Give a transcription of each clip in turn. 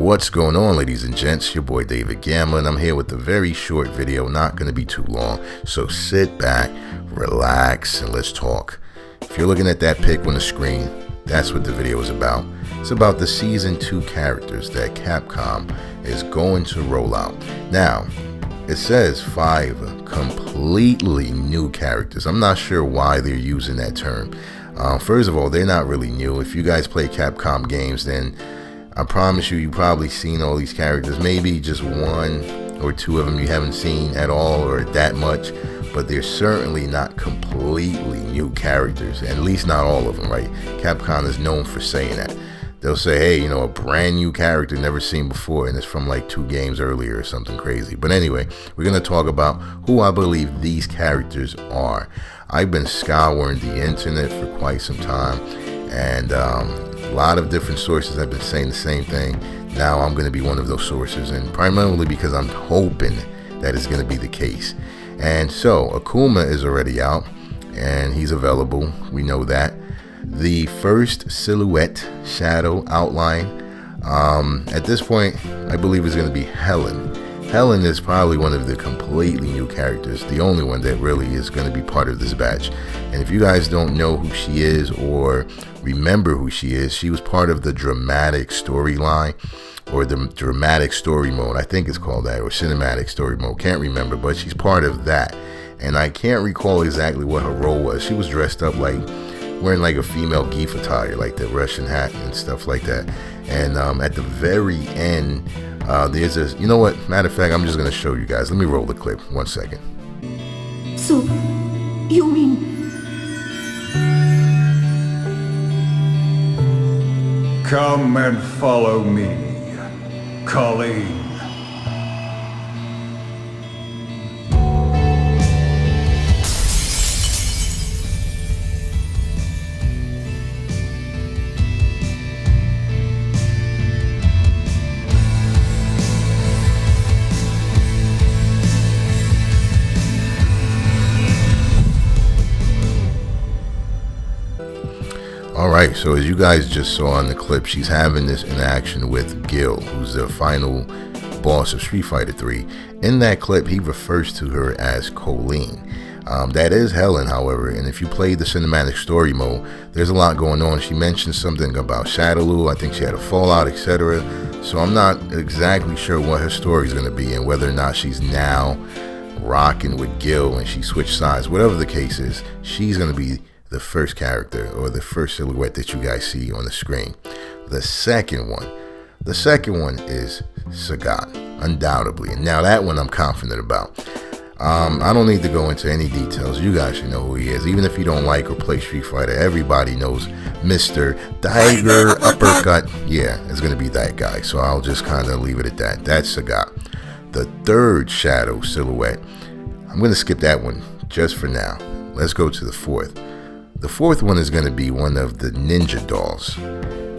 What's going on, ladies and gents? Your boy David Gamma, and I'm here with a very short video, not going to be too long. So sit back, relax, and let's talk. If you're looking at that pic on the screen, that's what the video is about. It's about the Season 2 characters that Capcom is going to roll out. Now, it says 5 completely new characters. I'm not sure why they're using that term. First of all, they're not really new. If you guys play Capcom games, then I promise you probably seen all these characters. Maybe just 1 or 2 of them you haven't seen at all or that much, but they're certainly not completely new characters, at least not all of them, right? Capcom is known for saying that. They'll say, hey, you know, a brand new character never seen before, and it's from like 2 games earlier or something crazy. But anyway, we're going to talk about who I believe these characters are. I've been scouring the internet for quite some time, and a lot of different sources have been saying the same thing. Now I'm going to be one of those sources, and primarily because I'm hoping that it's going to be the case. And so Akuma is already out, and he's available. We know that. The first silhouette shadow outline, at this point, I believe is going to be Helen. Helen is probably one of the completely new characters, the only one that really is going to be part of this batch. And if you guys don't know who she is or remember who she is, she was part of the dramatic storyline, or the dramatic story mode, I think it's called that, or cinematic story mode, can't remember, but she's part of that. And I can't recall exactly what her role was. She was dressed up like, wearing like a female geef attire, like the Russian hat and stuff like that. And at the very end, there's this, you know what, matter of fact, I'm just going to show you guys. Let me roll the clip, 1 second. So, you mean... Come and follow me, Colleen. Alright, so as you guys just saw in the clip, she's having this interaction with Gil, who's the final boss of Street Fighter 3. In that clip, he refers to her as Colleen. That is Helen, however, and if you play the cinematic story mode, there's a lot going on. She mentioned something about Shadowloo, I think she had a fallout, etc. So I'm not exactly sure what her story is going to be and whether or not she's now rocking with Gil and she switched sides. Whatever the case is, she's going to be the first character or the first silhouette that you guys see on the screen. The second one is Sagat, undoubtedly, and now that one I'm confident about. I don't need to go into any details. You guys should know who he is. Even if you don't like or play Street Fighter, everybody knows Mr. Tiger Uppercut. Yeah, it's going to be that guy, so I'll just kind of leave it at that. That's Sagat. The third shadow silhouette, I'm going to skip that one just for now. Let's go to the fourth. The fourth one is going to be one of the ninja dolls.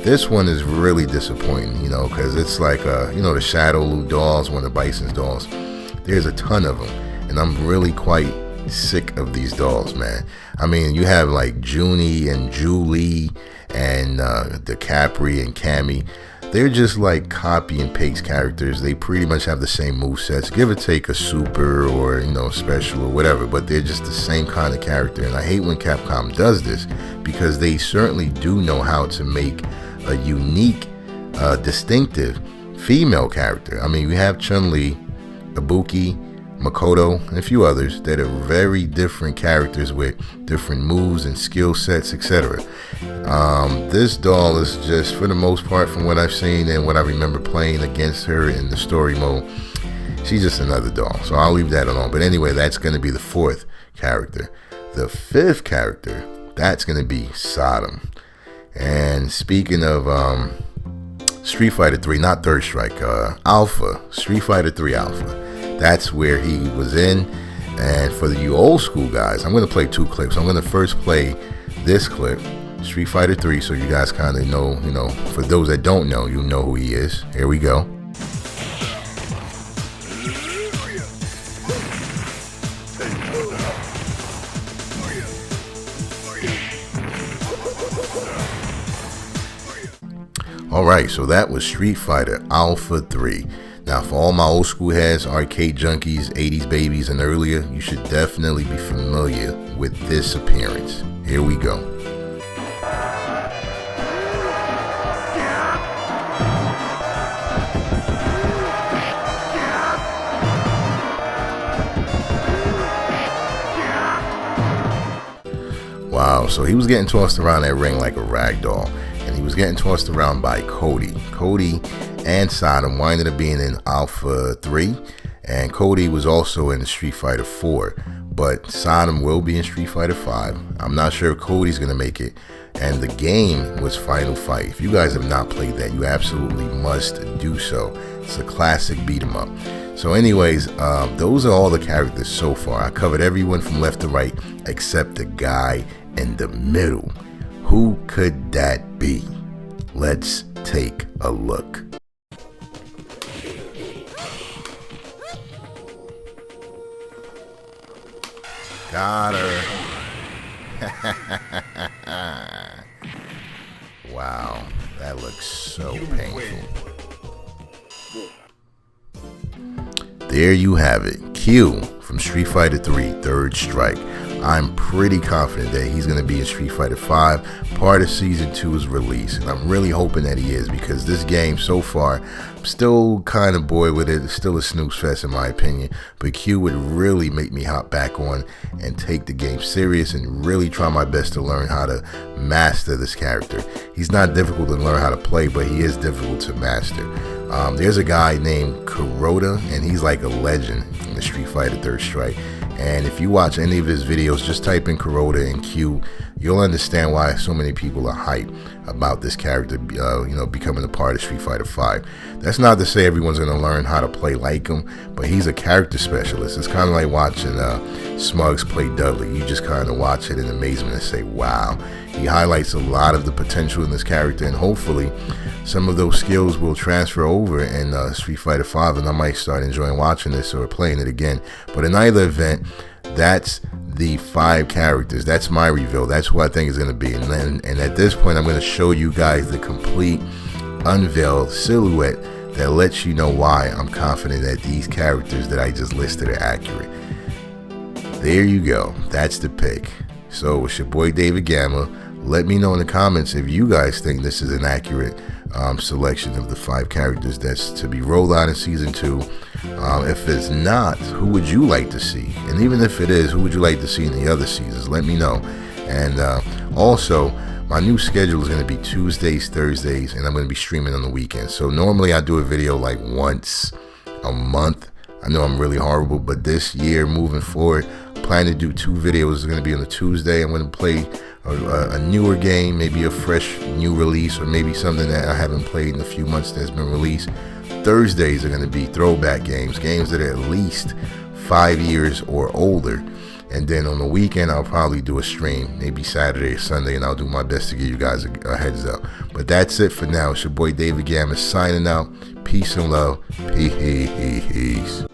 This one is really disappointing, you know, because it's like, you know, the Shadowloo dolls, one of Bison's dolls. There's a ton of them, and I'm really quite sick of these dolls, man. I mean, you have like Junie and Julie and the Capri and Cammy. They're just like copy and paste characters. They pretty much have the same movesets, give or take a super or, you know, special or whatever, but they're just the same kind of character. And I hate when Capcom does this, because they certainly do know how to make a unique, distinctive female character. I mean, we have Chun-Li, Ibuki, Makoto, and a few others that are very different characters with different moves and skill sets, etc. This doll is just, for the most part, from what I've seen and what I remember playing against her in the story mode, she's just another doll, so I'll leave that alone. But anyway, that's going to be the fourth character. The fifth character, that's going to be Sodom. And speaking of Street Fighter 3, not Third Strike, Alpha, Street Fighter 3 Alpha. That's where he was in. And for you old school guys, I'm going to play 2 clips. I'm going to first play this clip, Street Fighter 3, so you guys kind of know, you know, for those that don't know, you know who he is. Here we go. Alright, so that was Street Fighter Alpha 3. Now for all my old school heads, arcade junkies, 80s babies and earlier, you should definitely be familiar with this appearance. Here we go. Wow, so he was getting tossed around that ring like a rag doll, and he was getting tossed around by Cody. Cody and Sodom winded up being in Alpha 3, and Cody was also in Street Fighter 4, but Sodom will be in Street Fighter 5. I'm not sure if Cody's going to make it, and the game was Final Fight. If you guys have not played that, you absolutely must do so. It's a classic beat 'em up. So anyways, those are all the characters so far. I covered everyone from left to right except the guy in the middle. Who could that be? Let's take a look. Got her. Wow, that looks so painful. There you have it. Q from Street Fighter 3, Third Strike. I'm pretty confident that he's going to be in Street Fighter 5, part of Season 2's release. And I'm really hoping that he is, because this game so far, I'm still kind of bored with it. It's still a snooze fest in my opinion. But Q would really make me hop back on and take the game serious and really try my best to learn how to master this character. He's not difficult to learn how to play, but he is difficult to master. There's a guy named Kuroda, and he's like a legend in the Street Fighter Third Strike. And if you watch any of his videos, just type in Kuroda and Q, you'll understand why so many people are hyped about this character, becoming a part of Street Fighter 5. That's not to say everyone's going to learn how to play like him, but he's a character specialist. It's kind of like watching Smugs play Dudley. You just kind of watch it in amazement and say, wow. He highlights a lot of the potential in this character, and hopefully some of those skills will transfer over in Street Fighter 5, and I might start enjoying watching this or playing it again. But in either event, that's the 5 characters. That's my reveal. That's who I think is going to be. And at this point, I'm going to show you guys the complete unveiled silhouette that lets you know why I'm confident that these characters that I just listed are accurate. There you go. That's the pick. So it's your boy David Gamma. Let me know in the comments if you guys think this is an accurate selection of the 5 characters that's to be rolled out in Season 2. If it's not, who would you like to see? And even if it is, who would you like to see in the other seasons? Let me know. And also, my new schedule is going to be Tuesdays, Thursdays, and I'm going to be streaming on the weekends. So normally I do a video like once a month. I know I'm really horrible, but this year moving forward, I plan to do 2 videos. It's going to be on a Tuesday. I'm going to play a newer game, maybe a fresh new release, or maybe something that I haven't played in a few months that's been released. Thursdays are going to be throwback games that are at least 5 years or older. And then on the weekend, I'll probably do a stream, maybe Saturday or Sunday, and I'll do my best to give you guys a heads up. But that's it for now. It's your boy David Gamma signing out. Peace and love. Peace.